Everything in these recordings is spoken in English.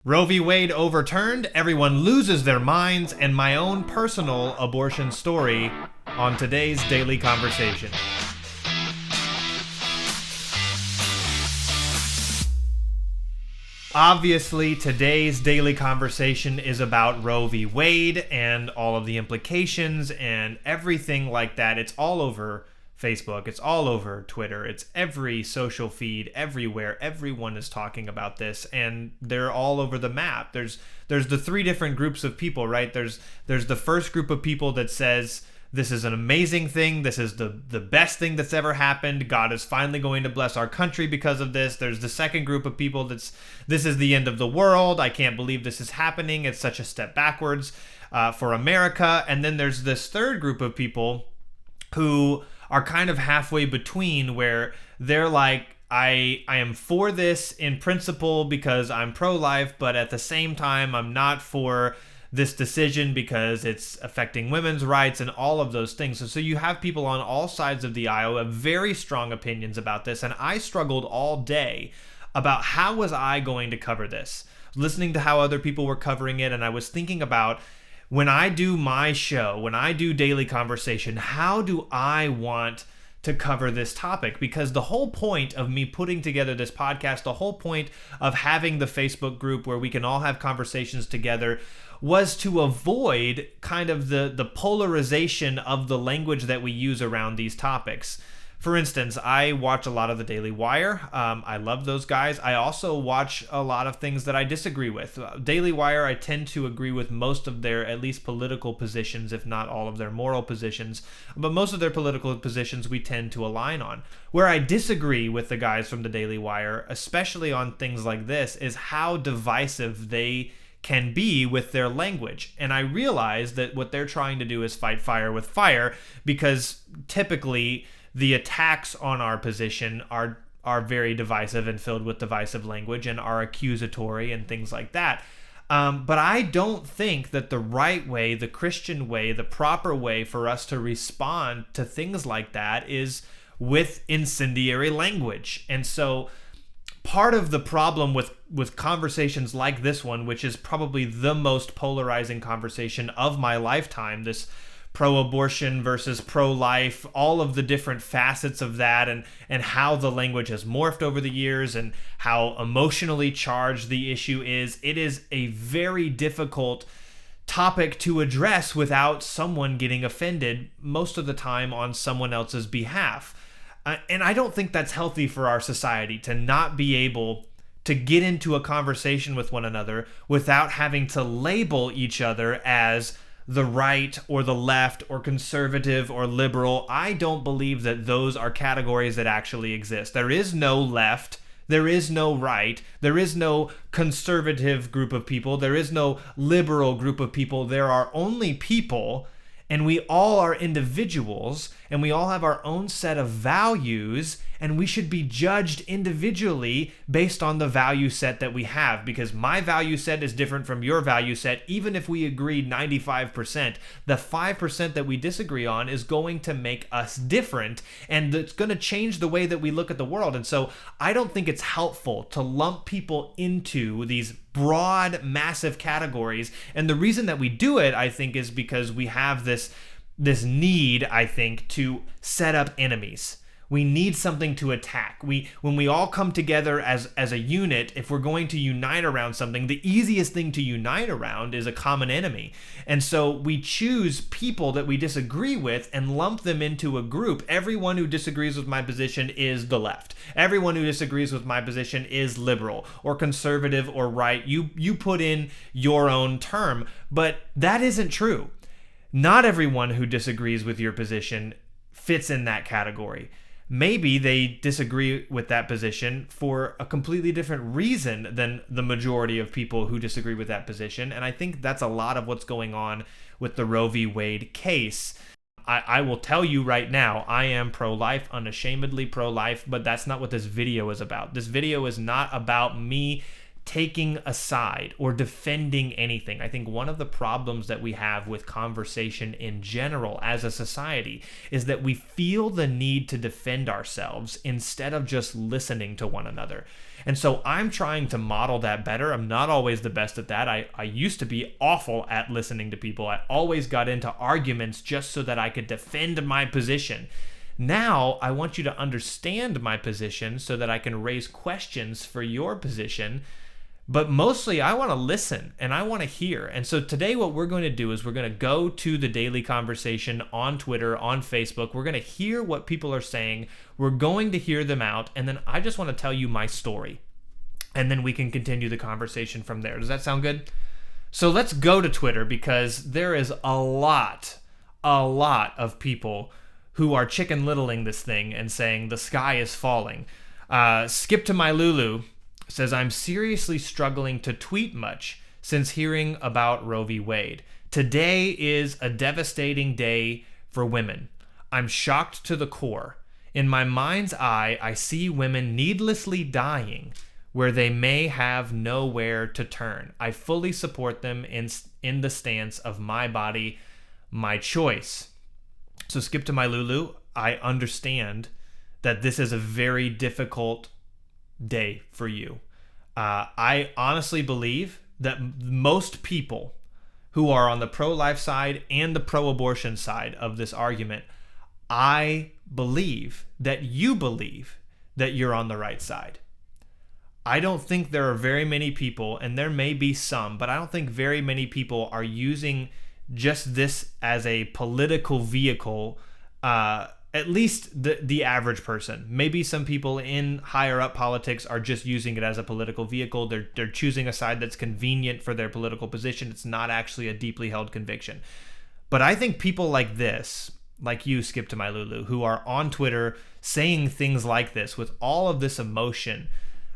Roe v. Wade overturned, everyone loses their minds, and my own personal abortion story on today's Daily Conversation. Obviously, today's Daily Conversation is about Roe v. Wade and all of the implications and everything like that. It's all over Facebook, it's all over Twitter, it's every social feed, everywhere. Everyone is talking about this, and they're all over the map. There's the three different groups of people, right? There's the first group of people that says this is an amazing thing, this is the best thing that's ever happened, God is finally going to bless our country because of this. There's the second group of people this is the end of the world, I can't believe this is happening, it's such a step backwards for America. And then there's this third group of people who are kind of halfway between, where they're like, I am for this in principle because I'm pro-life, but at the same time I'm not for this decision because it's affecting women's rights and all of those things. So you have people on all sides of the aisle have very strong opinions about this, and I struggled all day about how was I going to cover this, listening to how other people were covering it. And I was thinking about, when I do my show, when I do Daily Conversation, how do I want to cover this topic? Because the whole point of me putting together this podcast, the whole point of having the Facebook group where we can all have conversations together, was to avoid kind of the polarization of the language that we use around these topics. For instance, I watch a lot of the Daily Wire. I love those guys. I also watch a lot of things that I disagree with. Daily Wire, I tend to agree with most of their, at least political positions, if not all of their moral positions. But most of their political positions we tend to align on. Where I disagree with the guys from the Daily Wire, especially on things like this, is how divisive they can be with their language. And I realize that what they're trying to do is fight fire with fire, because typically the attacks on our position are very divisive and filled with divisive language and are accusatory and things like that. But I don't think that the right way, the Christian way, the proper way for us to respond to things like that is with incendiary language. And so part of the problem with conversations like this one, which is probably the most polarizing conversation of my lifetime, this pro-abortion versus pro-life, all of the different facets of that, and how the language has morphed over the years and how emotionally charged the issue is. It is a very difficult topic to address without someone getting offended, most of the time on someone else's behalf. And I don't think that's healthy for our society, to not be able to get into a conversation with one another without having to label each other as the right or the left or conservative or liberal. I don't believe that those are categories that actually exist. There is no left, there is no right, there is no conservative group of people, there is no liberal group of people. There are only people, and we all are individuals, and we all have our own set of values, and we should be judged individually based on the value set that we have, because my value set is different from your value set. Even if we agree 95%, the 5% that we disagree on is going to make us different, and it's going to change the way that we look at the world. And so I don't think it's helpful to lump people into these broad, massive categories. And the reason that we do it, I think, is because we have this need, I think, to set up enemies. We need something to attack. When we all come together as a unit, if we're going to unite around something, the easiest thing to unite around is a common enemy. And so we choose people that we disagree with and lump them into a group. Everyone who disagrees with my position is the left. Everyone who disagrees with my position is liberal or conservative or right. You put in your own term, but that isn't true. Not everyone who disagrees with your position fits in that category. Maybe they disagree with that position for a completely different reason than the majority of people who disagree with that position. And I think that's a lot of what's going on with the Roe v. Wade case. I will tell you right now, I am pro-life, unashamedly pro-life, but that's not what this video is about. This video is not about me taking a side or defending anything. I think one of the problems that we have with conversation in general as a society is that we feel the need to defend ourselves instead of just listening to one another. And so I'm trying to model that better. I'm not always the best at that. I used to be awful at listening to people. I always got into arguments just so that I could defend my position. Now I want you to understand my position so that I can raise questions for your position. But mostly I want to listen and I want to hear. And so today what we're going to do is we're going to go to the daily conversation on Twitter, on Facebook. We're going to hear what people are saying. We're going to hear them out. And then I just want to tell you my story. And then we can continue the conversation from there. Does that sound good? So let's go to Twitter, because there is a lot of people who are chicken littling this thing and saying the sky is falling. Skip to my Lulu says, I'm seriously struggling to tweet much since hearing about Roe v. Wade. Today is a devastating day for women. I'm shocked to the core. In my mind's eye, I see women needlessly dying where they may have nowhere to turn. I fully support them in the stance of my body, my choice. So skip to my Lulu. I understand that this is a very difficult day for you. I honestly believe that most people who are on the pro-life side and the pro-abortion side of this argument, I believe that you believe that you're on the right side. I don't think there are very many people, and there may be some, but I don't think very many people are using just this as a political vehicle, at least the average person. Maybe some people in higher up politics are just using it as a political vehicle. They're choosing a side that's convenient for their political position. It's not actually a deeply held conviction. But I think people like this, like you, Skip to my Lulu, who are on Twitter saying things like this with all of this emotion,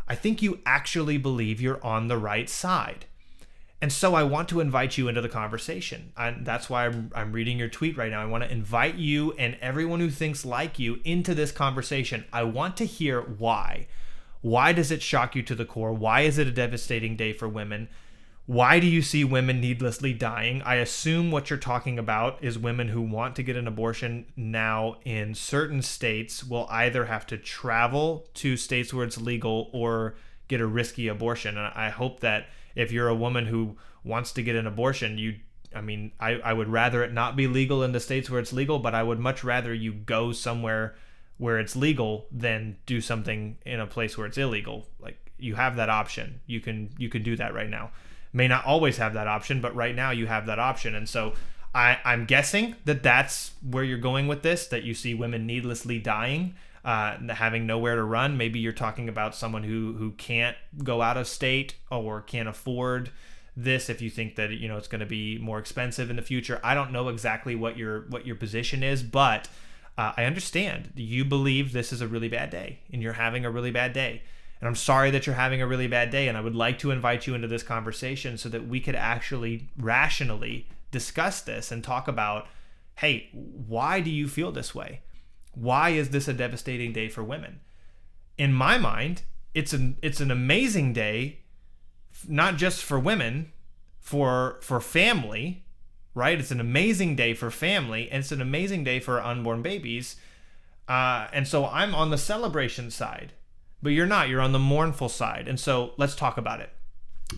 I think you actually believe you're on the right side. And so I want to invite you into the conversation. And that's why I'm reading your tweet right now. I want to invite you and everyone who thinks like you into this conversation. I want to hear why. Why does it shock you to the core? Why is it a devastating day for women? Why do you see women needlessly dying? I assume what you're talking about is women who want to get an abortion now in certain states will either have to travel to states where it's legal or get a risky abortion. And I hope that if you're a woman who wants to get an abortion, I would rather it not be legal in the states where it's legal, but I would much rather you go somewhere where it's legal than do something in a place where it's illegal. Like, you have that option. You can do that right now. May not always have that option, but right now you have that option. And so I'm guessing that that's where you're going with this, that you see women needlessly dying, having nowhere to run. Maybe you're talking about someone who can't go out of state or can't afford this, if you think that it's going to be more expensive in the future. I don't know exactly what your position is, but I understand you believe this is a really bad day and you're having a really bad day. And I'm sorry that you're having a really bad day, and I would like to invite you into this conversation so that we could actually rationally discuss this and talk about, hey, why do you feel this way? Why is this a devastating day for women? In my mind, it's an amazing day, not just for women, for family, right? It's an amazing day for family, and it's an amazing day for unborn babies. And so I'm on the celebration side, but you're not. You're on the mournful side. And so let's talk about it.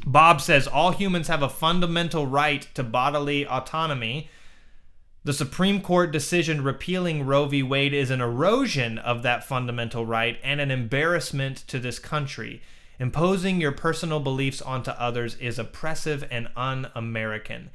Bob says, all humans have a fundamental right to bodily autonomy. The Supreme Court decision repealing Roe v. Wade is an erosion of that fundamental right and an embarrassment to this country. Imposing your personal beliefs onto others is oppressive and un-American.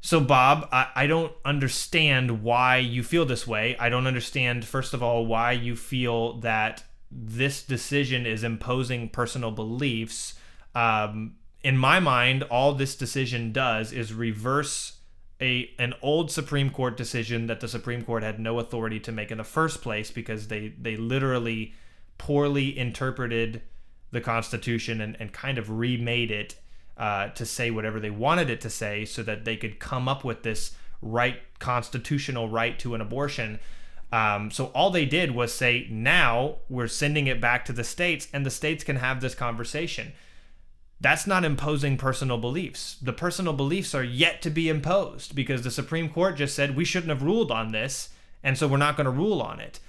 So, Bob, I don't understand why you feel this way. I don't understand, first of all, why you feel that this decision is imposing personal beliefs. In my mind, all this decision does is reverse an old Supreme Court decision that the Supreme Court had no authority to make in the first place, because they literally poorly interpreted the Constitution and kind of remade it to say whatever they wanted it to say so that they could come up with this constitutional right to an abortion. So all they did was say, now we're sending it back to the states and the states can have this conversation. That's not imposing personal beliefs. The personal beliefs are yet to be imposed because the Supreme Court just said we shouldn't have ruled on this, and so we're not going to rule on it.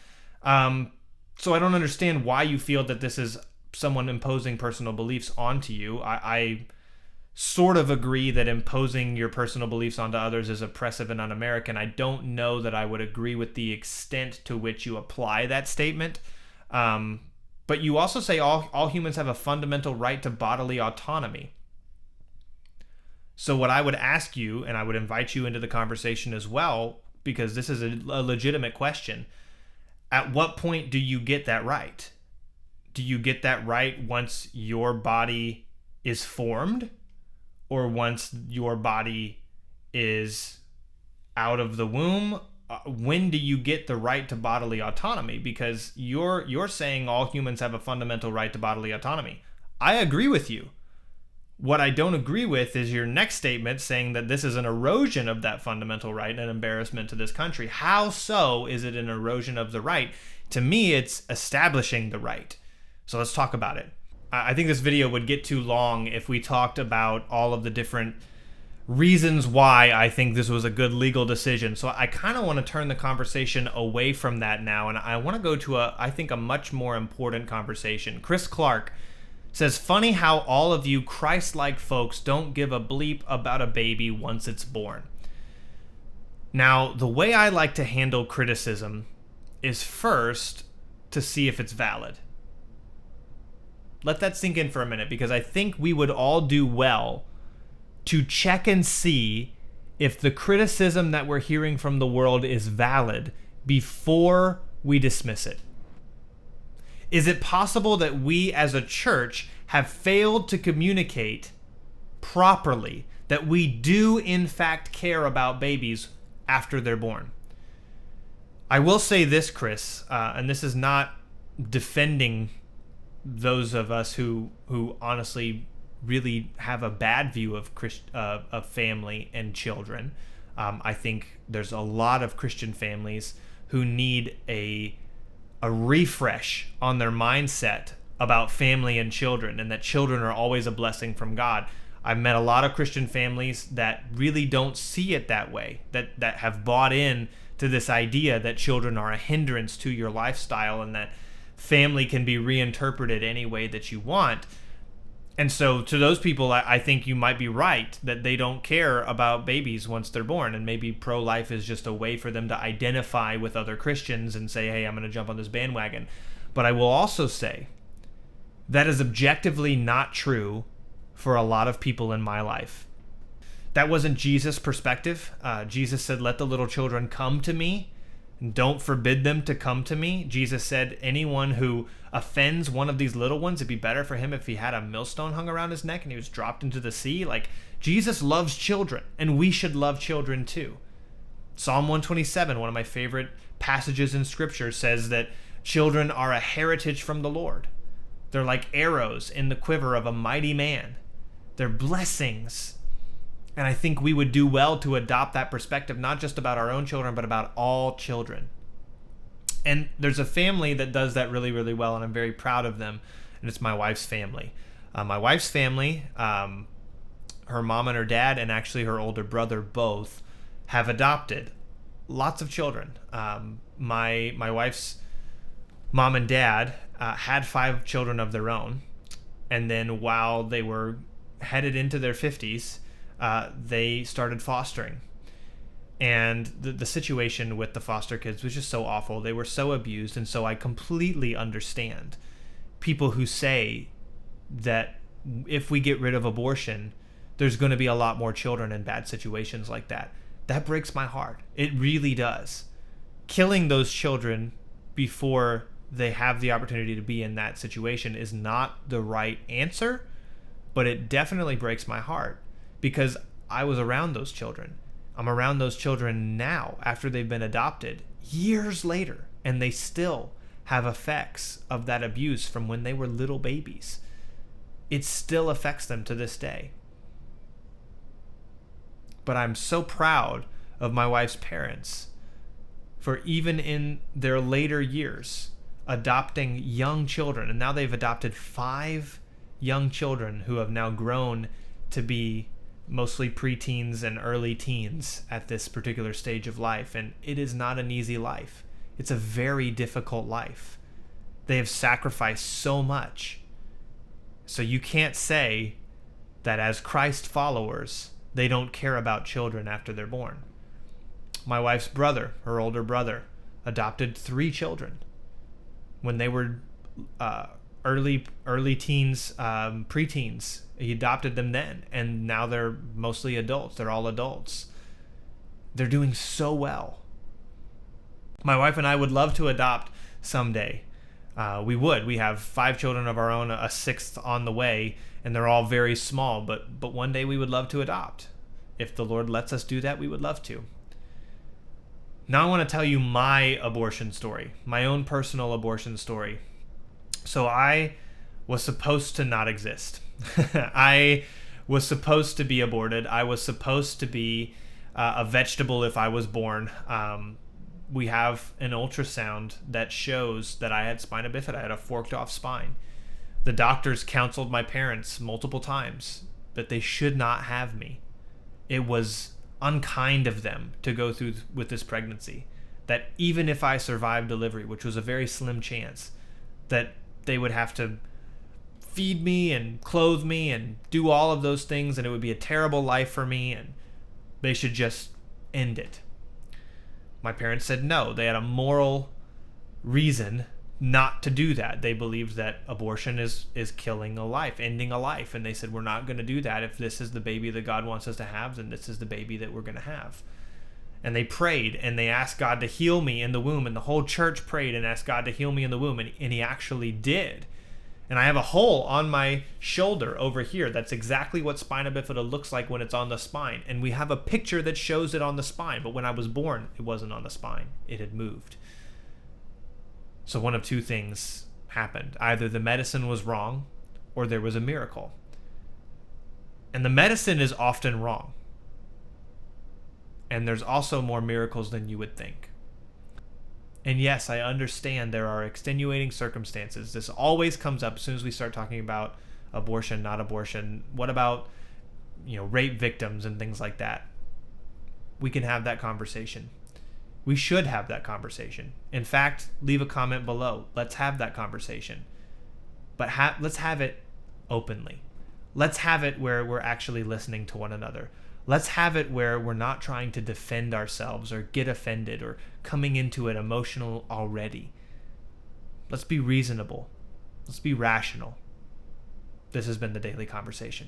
So I don't understand why you feel that this is someone imposing personal beliefs onto you. I sort of agree that imposing your personal beliefs onto others is oppressive and un-American. I don't know that I would agree with the extent to which you apply that statement. But you also say all humans have a fundamental right to bodily autonomy. So what I would ask you, and I would invite you into the conversation as well, because this is a legitimate question, at what point do you get that right? Do you get that right once your body is formed, or once your body is out of the womb? When do you get the right to bodily autonomy? Because you're saying all humans have a fundamental right to bodily autonomy. I agree with you. What I don't agree with is your next statement saying that this is an erosion of that fundamental right and an embarrassment to this country. How so is it an erosion of the right? To me, it's establishing the right. So let's talk about it. I think this video would get too long if we talked about all of the different reasons why I think this was a good legal decision. So I kind of want to turn the conversation away from that now, and I want to go to I think a much more important conversation. Chris Clark says, funny how all of you Christ-like folks don't give a bleep about a baby once it's born. Now, the way I like to handle criticism is first to see if it's valid. Let that sink in for a minute, because I think we would all do well to check and see if the criticism that we're hearing from the world is valid before we dismiss it. Is it possible that we as a church have failed to communicate properly that we do in fact care about babies after they're born? I will say this, Chris, and this is not defending those of us who honestly really have a bad view of family and children. I think there's a lot of Christian families who need a refresh on their mindset about family and children, and that children are always a blessing from God. I've met a lot of Christian families that really don't see it that way, that have bought in to this idea that children are a hindrance to your lifestyle and that family can be reinterpreted any way that you want. And so to those people, I think you might be right that they don't care about babies once they're born, and maybe pro-life is just a way for them to identify with other Christians and say, hey, I'm going to jump on this bandwagon. But I will also say that is objectively not true for a lot of people in my life. That wasn't Jesus' perspective. Jesus said, let the little children come to me. Don't forbid them to come to me. Jesus said, anyone who offends one of these little ones, it'd be better for him if he had a millstone hung around his neck and he was dropped into the sea. Like, Jesus loves children, and we should love children too. Psalm 127, one of my favorite passages in Scripture, says that children are a heritage from the Lord. They're like arrows in the quiver of a mighty man. They're blessings. And I think we would do well to adopt that perspective, not just about our own children, but about all children. And there's a family that does that really, really well, and I'm very proud of them, and it's my wife's family. My wife's family, her mom and her dad, and actually her older brother both, have adopted lots of children. My wife's mom and dad had 5 children of their own, and then while they were headed into their 50s, they started fostering. And the situation with the foster kids was just so awful. They were so abused. And so I completely understand people who say that if we get rid of abortion, there's going to be a lot more children in bad situations like that. That breaks my heart. It really does. Killing those children before they have the opportunity to be in that situation is not the right answer, but it definitely breaks my heart because I was around those children. I'm around those children now after they've been adopted years later, and they still have effects of that abuse from when they were little babies. It still affects them to this day. But I'm so proud of my wife's parents for even in their later years adopting young children. And now they've adopted 5 young children who have now grown to be mostly preteens and early teens at this particular stage of life. And it is not an easy life. It's a very difficult life. They have sacrificed so much. So you can't say that as Christ followers, they don't care about children after they're born. My wife's brother, her older brother, adopted 3 children when they were early teens, preteens. He adopted them then, and now they're mostly adults. They're all adults. They're doing so well. My wife and I would love to adopt someday. We would. We have 5 children of our own, a 6th on the way, and they're all very small, but one day we would love to adopt. If the Lord lets us do that, we would love to. Now I want to tell you my abortion story, my own personal abortion story. So I was supposed to not exist. I was supposed to be aborted. I was supposed to be a vegetable if I was born. We have an ultrasound that shows that I had spina bifida. I had a forked off spine. The doctors counseled my parents multiple times that they should not have me. It was unkind of them to go through with this pregnancy. That even if I survived delivery, which was a very slim chance, that they would have to feed me and clothe me and do all of those things, and it would be a terrible life for me, and they should just end it. My parents said no. They had a moral reason not to do that. They believed that abortion is killing a life, ending a life. And they said, we're not going to do that. If this is the baby that God wants us to have, then this is the baby that we're going to have. And they prayed and they asked God to heal me in the womb. And the whole church prayed and asked God to heal me in the womb. And he actually did. And I have a hole on my shoulder over here. That's exactly what spina bifida looks like when it's on the spine. And we have a picture that shows it on the spine. But when I was born, it wasn't on the spine. It had moved. So one of 2 things happened. Either the medicine was wrong or there was a miracle. And the medicine is often wrong. And there's also more miracles than you would think. And yes, I understand there are extenuating circumstances. This always comes up as soon as we start talking about abortion, not abortion. What about, rape victims and things like that? We can have that conversation. We should have that conversation. In fact, leave a comment below. Let's have that conversation. But let's have it openly. Let's have it where we're actually listening to one another. Let's have it where we're not trying to defend ourselves or get offended or coming into it emotional already. Let's be reasonable. Let's be rational. This has been the Daily Conversation.